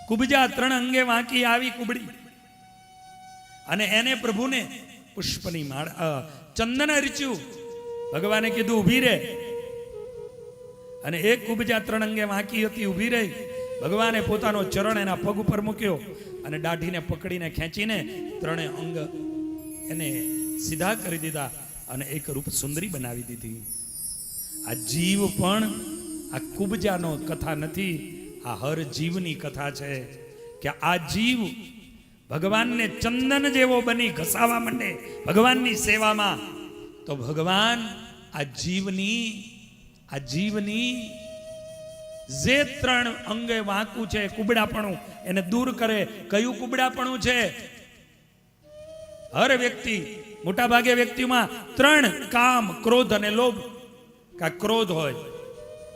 કુબજા 3 અંગે વાંકી આવી કુબડી, અને એને પ્રભુને પુષ્પની માળ ચંદન અર્ચ્યું. ભગવાને કીધું ઊભી રહે, અને એક કુબજા 3 અંગે વાંકી હતી, ઊભી રહી. ભગવાને પોતાનો ચરણ એના પગ ઉપર મૂક્યો અને દાઢીને પકડીને ખેંચીને 3 અંગ એને સીધા કરી દીધા અને એક રૂપ સુંદરી બનાવી દીધી. આ જીવ પણ આ કુબજાનો કથા નથી, આ હર જીવની કથા છે કે આ જીવ ભગવાનને ચંદન જેવો બની ઘસાવા માંડે ભગવાનની સેવામાં, તો ભગવાન આ જીવની જે 3 અંગે વાંકું છે, કુબડાપણું, એને દૂર કરે. કયું કુબડાપણું છે? હર વ્યક્તિ, મોટા ભાગે વ્યક્તિમાં 3, કામ, ક્રોધ અને લોભ. કા ક્રોધ હોય,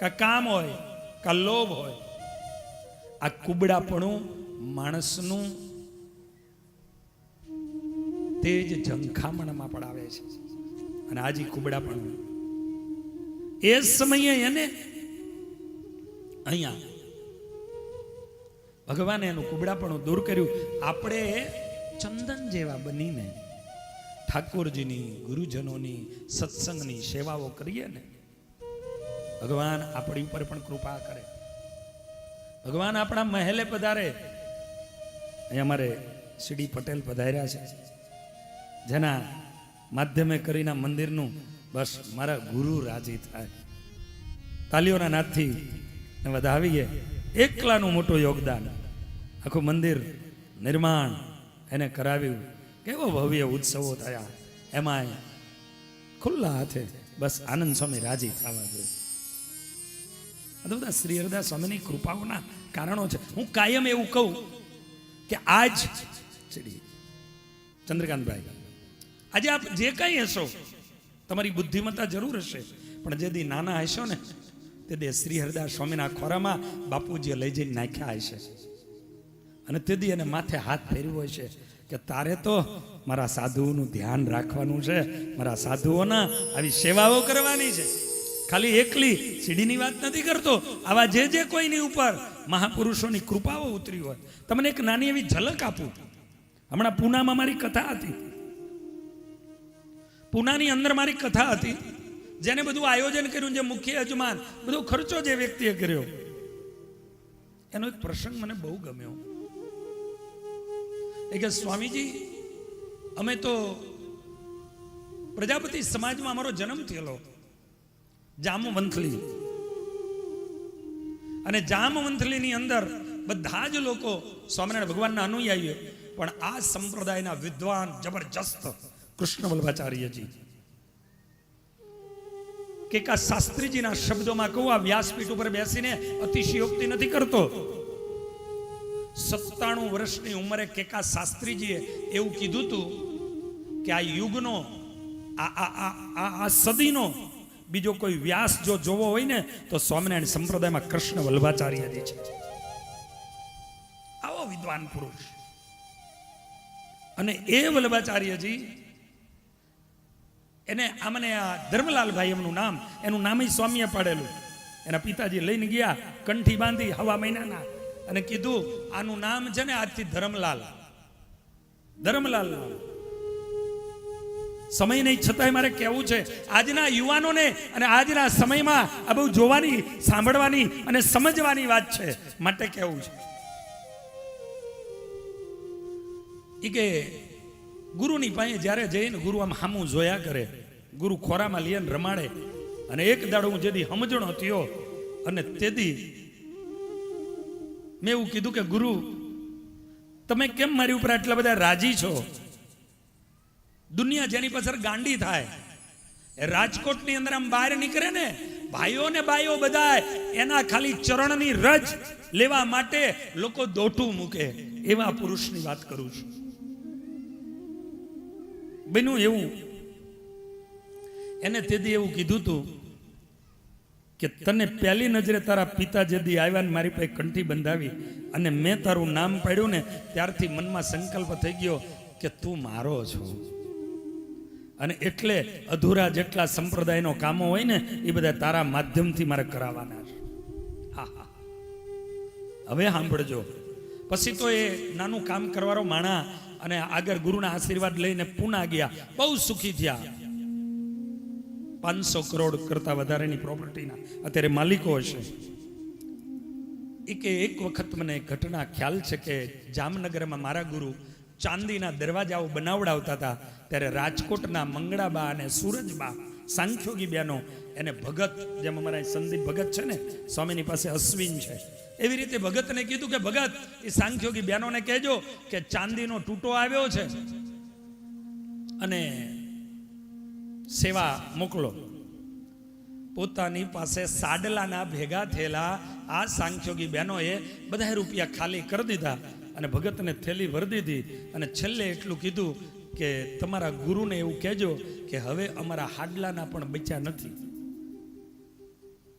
કા કામ હોય, કા લોભ હોય. આ કુબડાપણું માણસનું તેજ ઝંખામણમાં પડાવે છે. અને આજે કુબડાપણું એ સમયે એને અહીંયા ભગવાને એનું કુબડાપણું દૂર કર્યું. આપણે ચંદન જેવા બનીને ઠાકોરજીની, ગુરુજનોની, સત્સંગની સેવાઓ કરીએ ને, ભગવાન આપણી ઉપર પણ કૃપા કરે. ભગવાન આપણા મહેલે પધારે. અહીંયા અમારે સીડી પટેલ પધાર્યા છે, જેના માધ્યમે કરીને મંદિરનું બસ મારા ગુરુ રાજી થાય. તાલીઓના નાદથી વધાવીએ. એકલાનું મોટું યોગદાન, આખું મંદિર નિર્માણ એને કરાવ્યું. કેવો ભવ્ય ઉત્સવો થયા, એમાં ખુલ્લા હાથે બસ આનંદ સ્વામી રાજી થવા જોઈએ. આ તો બધા શ્રી હરિદાસ સ્વામીની કૃપાઓના કારણો છે. હું કાયમ એવું કહું કે આજ ચંદ્રકાંતભાઈ, આજે આપ જે કંઈ હશો, તમારી બુદ્ધિમત્તા જરૂર હશે, પણ જે દી નાના હશો ને તે દી શ્રી હરિદાસ સ્વામીના ખોરામાં બાપુજીએ લઈ જઈને નાખ્યા હશે, અને તે દી એને માથે હાથ ફેરવ્યો હશે કે તારે તો મારા સાધુઓનું ધ્યાન રાખવાનું છે, મારા સાધુઓના આવી સેવાઓ કરવાની છે. ખાલી એકલી સીડીની વાત નથી કરતો, આવા જે કોઈની ઉપર મહાપુરુષોની કૃપાઓ ઉતરી હોય. તમને એક નાની એવી ઝલક આપું. હમણાં પૂનામાં મારી કથા હતી. પૂનાની અંદર મારી કથા હતી, જેને બધું આયોજન કર્યું, જે મુખ્ય યજમાન, બધો ખર્ચો જે વ્યક્તિએ કર્યો, એનો એક પ્રસંગ મને બહુ ગમ્યો. એ કે સ્વામીજી, અમે તો પ્રજાપતિ સમાજમાં અમારો જન્મ થયેલો જામવંથલી, અને જામવંથલીની અંદર બધા જ લોકો સ્વામિનારાયણ ભગવાનના અનુયાયીઓ, પણ આ સંપ્રદાયના વિદ્વાન જબરજસ્ત કૃષ્ણ વલ્લભાચાર્યજી, કે કા શાસ્ત્રીજીના શબ્દોમાં કહું, આ વ્યાસપીઠ ઉપર બેસીને અતિશયોક્તિ નથી કરતો. 97 વર્ષની ઉંમરે કેકા શાસ્ત્રીજીએ એવું કીધું હતું કે આ યુગનો, આ સદીનો બીજો કોઈ વ્યાસ જો જોવો હોય ને તો સ્વામિનારાયણ સંપ્રદાયમાં કૃષ્ણ વલ્લભાચાર્યજી છે. આવો વિદ્વાન પુરુષ. અને એ વલ્લભાચાર્યજી, એને આમને આ ધર્મલાલભાઈ એનું નામ સ્વામીએ પાડેલું. એના પિતાજી લઈને ગયા, કંઠી બાંધી હવા મહિનાના, અને કીધું આનું નામ છે ને આજથી ધર્મલાલ. સમય નહીં છતાંય મારે કહેવું છે, આજના યુવાનોને અને આજના સમયમાં આ બહુ જોવાની, સાંભળવાની અને સમજવાની વાત છે, માટે કહેવું છે. એ કે ગુરુની પાસે જ્યારે જઈને ગુરુ આમ હામું જોયા કરે, ગુરુ ખોરામાં લઈને રમાડે, અને એક દાડો હું જેદી સમજણો થયો, અને તેદી મેં એવું કીધું કે ગુરુ, તમે કેમ મારી ઉપર આટલા બધા રાજી છો? દુનિયા જેની પાછળ ગાંડી થાય, રાજકોટની અંદર આમ બહાર નીકળે ને ભાઈઓ ને બાઈઓ બધા એના ખાલી ચરણની રજ લેવા માટે લોકો દોઢું મૂકે, એવા પુરુષની વાત કરું છું. બન્યું એવું, એને તેદી એવું કીધું તું કે તને પહેલી નજરે તારા પિતા જેદી આવ્યા ને મારી પાસે કંઠી બંધાવી અને મેં તારું નામ પાડ્યું ને ત્યારથી મનમાં સંકલ્પ થઈ ગયો કે તું મારો છો. અને એટલે અધૂરા જેટલા સંપ્રદાયનો કામો હોય ને એ બધા તારા માધ્યમથી મારે કરાવવાના છે. હા, હવે સાંભળજો, પછી તો એ નાનું કામ કરવાનો માણા અને આગળ ગુરુના આશીર્વાદ લઈને પૂના ગયા, બહુ સુખી થયા. 500 કરોડ કરતા વધારેની પ્રોપર્ટીના અત્યારે માલિકો હશે. એક વખત મને ઘટના ખ્યાલ છે કે જામનગરમાં મારા ગુરુ ચાંદીના દરવાજાઓ બનાવડાવતા હતા, ત્યારે રાજકોટના મંગળાબા અને સૂરજબા સાંખ્યોગી બહેનો એને ભગત, જેમ અમારા સંદીપ ભગત છે ને, સ્વામીની પાસે અશ્વિન છે, એવી રીતે ભગતને કીધું કે ભગત એ સાંખ્યોગી બહેનોને કહેજો કે ચાંદીનો તૂટો આવ્યો છે અને સેવા મોકલો. પોતાની પાસે સાડલાના ભેગા થયેલા આ સાંખ્યોગી બહેનોએ બધા રૂપિયા ખાલી કરી દીધા અને ભગતને થેલી ભરી દીધી અને છેલ્લે એટલું કીધું કે તમારા ગુરુને એવું કહેજો કે હવે અમારા હાડલાના પણ બચ્યા નથી.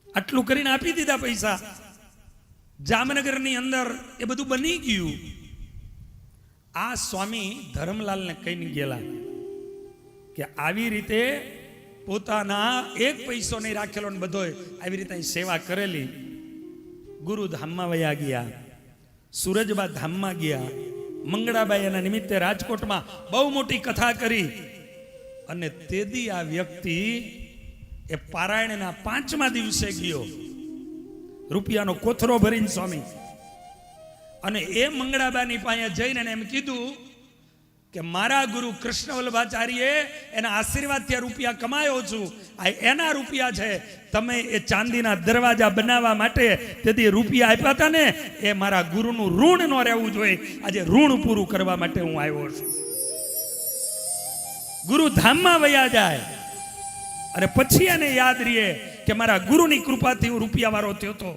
આટલું કરીને આપી દીધા પૈસા. જામનગરની અંદર એ બધું બની ગયું. આ સ્વામી ધર્મલાલને કહીને ગયેલા કે આવી રીતે પોતાના એક પૈસો નહીં રાખેલો ને બધો આવી રીતે સેવા કરેલી. ગુરુ ધામમાં વયા ગયા, સૂરજબા ધામમાં ગયા, મંગળાબાઈ એના નિમિત્તે રાજકોટમાં બહુ મોટી કથા કરી. અને તેદી આ વ્યક્તિ એ પારાયણના 5મા દિવસે ગયો, રૂપિયાનો કોથરો ભરીને સ્વામી, અને એ મંગળાબાની પાસે જઈને એમ કીધું કે મારા ગુરુ કૃષ્ણ વલ્લભાચાર્યે એના આશીર્વાદથી આ રૂપિયા કમાયો છું, આ એના રૂપિયા છે. તમે એ ચાંદીના દરવાજા બનાવવા માટે તેથી રૂપિયા આપ્યા હતા ને, એ મારા ગુરુનું ઋણ ન રહેવું જોઈએ. આજે ઋણ પૂરું કરવા માટે હું આવ્યો છું. ગુરુ ધામમાં વયા જાય અને પછી એને યાદ રહીએ કે મારા ગુરુની કૃપાથી હું રૂપિયા વાળો થયો હતો.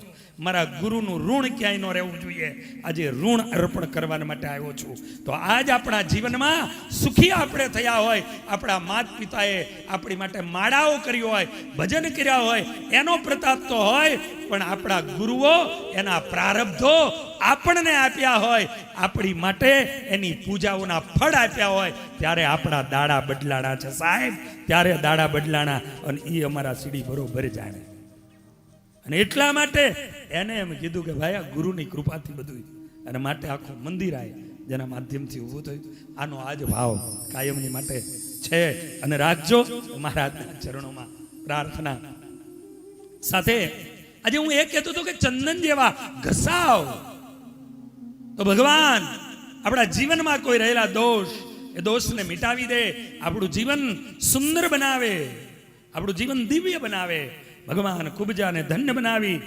મારા ગુરુનું ઋણ ક્યાંય ન રહેવું જોઈએ. આજે ઋણ અર્પણ કરવા માટે આવ્યો છું. તો આજ આપણા જીવનમાં સુખી આપણે થયા હોય, આપણા માત પિતાએ આપણી માટે માળાઓ કરી હોય, ભજન કર્યા હોય, એનો પ્રતાપ તો હોય, પણ આપણા ગુરુઓ એના પ્રારબ્ધો આપણને આપ્યા હોય, આપણી માટે એની પૂજાઓના ફળ આપ્યા હોય, ત્યારે આપણા દાડા બદલાણા છે સાહેબ, ત્યારે દાડા બદલાણા. અને એ અમારા સીડી બરોબર જાણે. અને એટલા માટે એને એમ કીધું કે ભાઈ આ ગુરુની કૃપાથી બધું, અને માટે આખું મંદિર આવે જેના માધ્યમથી ઊભું થયું. આનો આજ ભાવ કાયમની માટે છે. અને રાખજો મહારાજના ચરણોમાં પ્રાર્થના સાથે. આજે હું એ કહેતો હતો કે ચંદન જેવા ઘસાવ તો ભગવાન આપણા જીવનમાં કોઈ રહેલા દોષ, એ દોષને મિટાવી દે, આપણું જીવન સુંદર બનાવે, આપણું જીવન દિવ્ય બનાવે. ભગવાન કુબજાને ધન્ય બનાવી